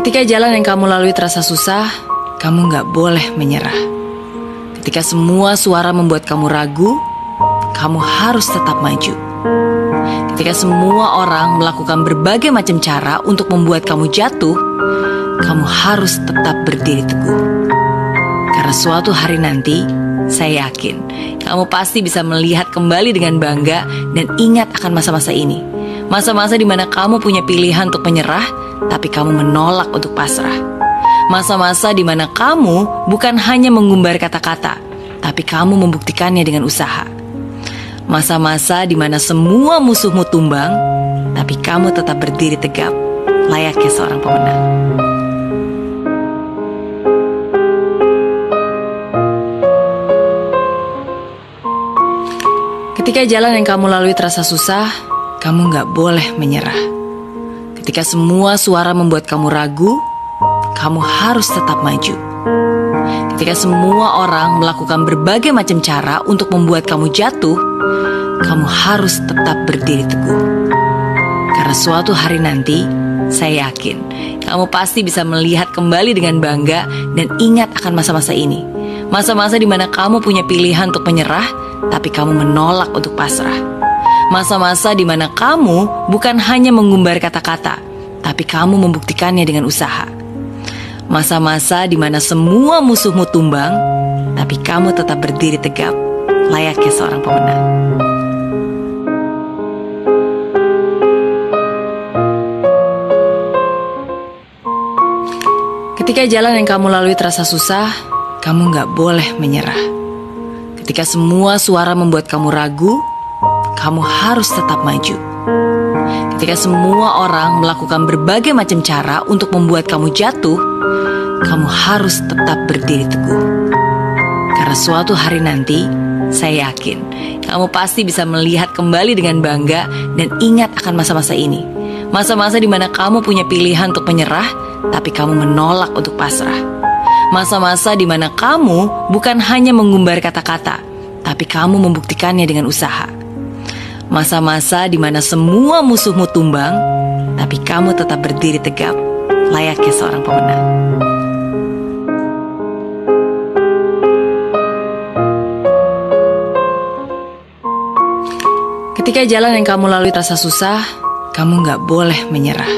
Ketika jalan yang kamu lalui terasa susah, kamu gak boleh menyerah. Ketika semua suara membuat kamu ragu, kamu harus tetap maju. Ketika semua orang melakukan berbagai macam cara untuk membuat kamu jatuh, kamu harus tetap berdiri teguh. Karena suatu hari nanti, saya yakin kamu pasti bisa melihat kembali dengan bangga dan ingat akan masa-masa ini. Masa-masa di mana kamu punya pilihan untuk menyerah, tapi kamu menolak untuk pasrah. Masa-masa di mana kamu bukan hanya mengumbar kata-kata, tapi kamu membuktikannya dengan usaha. Masa-masa di mana semua musuhmu tumbang, tapi kamu tetap berdiri tegap, layaknya seorang pemenang. Ketika jalan yang kamu lalui terasa susah, kamu gak boleh menyerah. Ketika semua suara membuat kamu ragu, kamu harus tetap maju. Ketika semua orang melakukan berbagai macam cara untuk membuat kamu jatuh, kamu harus tetap berdiri teguh. Karena suatu hari nanti, saya yakin kamu pasti bisa melihat kembali dengan bangga dan ingat akan masa-masa ini. Masa-masa di mana kamu punya pilihan untuk menyerah, tapi kamu menolak untuk pasrah. Masa-masa di mana kamu bukan hanya mengumbar kata-kata, tapi kamu membuktikannya dengan usaha. Masa-masa di mana semua musuhmu tumbang, tapi kamu tetap berdiri tegap, layaknya seorang pemenang. Ketika jalan yang kamu lalui terasa susah, kamu gak boleh menyerah. Ketika semua suara membuat kamu ragu, kamu harus tetap maju. Ketika semua orang melakukan berbagai macam cara untuk membuat kamu jatuh, kamu harus tetap berdiri teguh. Karena suatu hari nanti, saya yakin kamu pasti bisa melihat kembali dengan bangga dan ingat akan masa-masa ini. Masa-masa di mana kamu punya pilihan untuk menyerah, tapi kamu menolak untuk pasrah. Masa-masa di mana kamu bukan hanya mengumbar kata-kata, tapi kamu membuktikannya dengan usaha. Masa-masa di mana semua musuhmu tumbang, tapi kamu tetap berdiri tegap, layaknya seorang pemenang. Ketika jalan yang kamu lalui terasa susah, kamu gak boleh menyerah.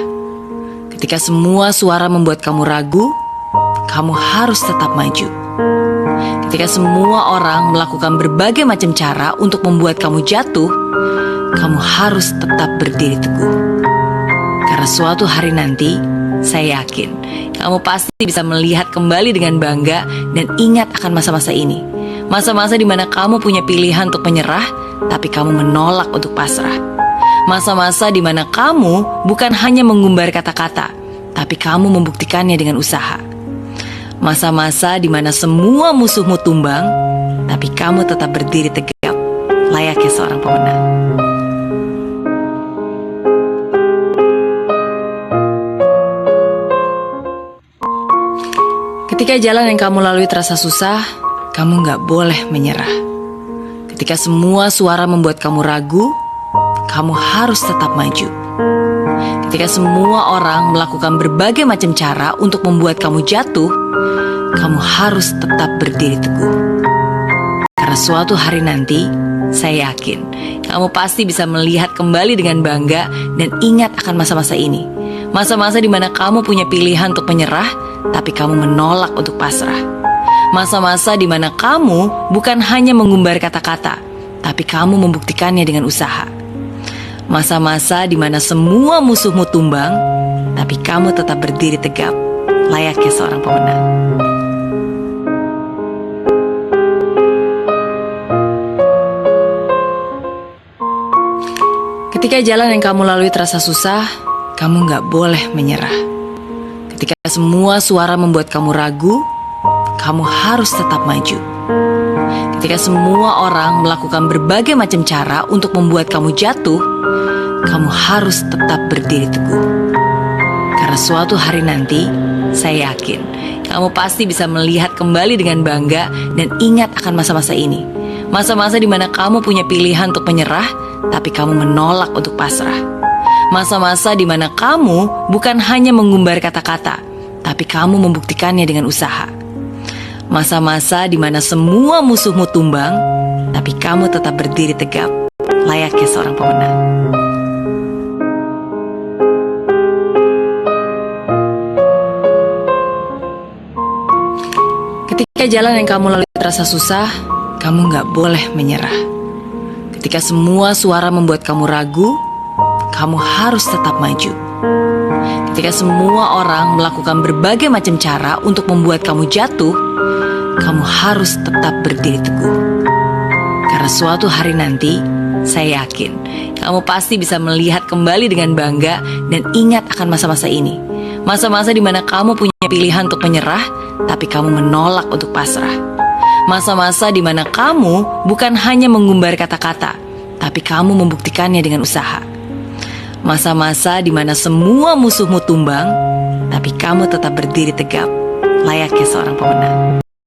Ketika semua suara membuat kamu ragu, kamu harus tetap maju. Ketika semua orang melakukan berbagai macam cara untuk membuat kamu jatuh, kamu harus tetap berdiri teguh. Karena suatu hari nanti, saya yakin kamu pasti bisa melihat kembali dengan bangga dan ingat akan masa-masa ini. Masa-masa di mana kamu punya pilihan untuk menyerah, tapi kamu menolak untuk pasrah. Masa-masa di mana kamu bukan hanya mengumbar kata-kata, tapi kamu membuktikannya dengan usaha. Masa-masa di mana semua musuhmu tumbang, tapi kamu tetap berdiri tegap, layaknya seorang pemenang. Ketika jalan yang kamu lalui terasa susah, kamu gak boleh menyerah. Ketika semua suara membuat kamu ragu, kamu harus tetap maju. Ketika semua orang melakukan berbagai macam cara untuk membuat kamu jatuh, kamu harus tetap berdiri teguh. Karena suatu hari nanti, saya yakin kamu pasti bisa melihat kembali dengan bangga dan ingat akan masa-masa ini. Masa-masa di mana kamu punya pilihan untuk menyerah, tapi kamu menolak untuk pasrah. Masa-masa di mana kamu bukan hanya mengumbar kata-kata, tapi kamu membuktikannya dengan usaha. Masa-masa di mana semua musuhmu tumbang, tapi kamu tetap berdiri tegap, layaknya seorang pemenang. Ketika jalan yang kamu lalui terasa susah, kamu gak boleh menyerah. Ketika semua suara membuat kamu ragu, kamu harus tetap maju. Ketika semua orang melakukan berbagai macam cara untuk membuat kamu jatuh, kamu harus tetap berdiri teguh. Karena suatu hari nanti, saya yakin kamu pasti bisa melihat kembali dengan bangga dan ingat akan masa-masa ini. Masa-masa di mana kamu punya pilihan untuk menyerah, tapi kamu menolak untuk pasrah. Masa-masa di mana kamu bukan hanya mengumbar kata-kata, tapi kamu membuktikannya dengan usaha. Masa-masa di mana semua musuhmu tumbang, tapi kamu tetap berdiri tegap, layaknya seorang pemenang. Ketika jalan yang kamu lalui terasa susah, kamu gak boleh menyerah. Ketika semua suara membuat kamu ragu, kamu harus tetap maju. Ketika semua orang melakukan berbagai macam cara untuk membuat kamu jatuh, kamu harus tetap berdiri teguh. Karena suatu hari nanti, saya yakin kamu pasti bisa melihat kembali dengan bangga dan ingat akan masa-masa ini. Masa-masa di mana kamu punya pilihan untuk menyerah, tapi kamu menolak untuk pasrah. Masa-masa di mana kamu bukan hanya mengumbar kata-kata, tapi kamu membuktikannya dengan usaha. Masa-masa di mana semua musuhmu tumbang, tapi kamu tetap berdiri tegap, layaknya seorang pemenang.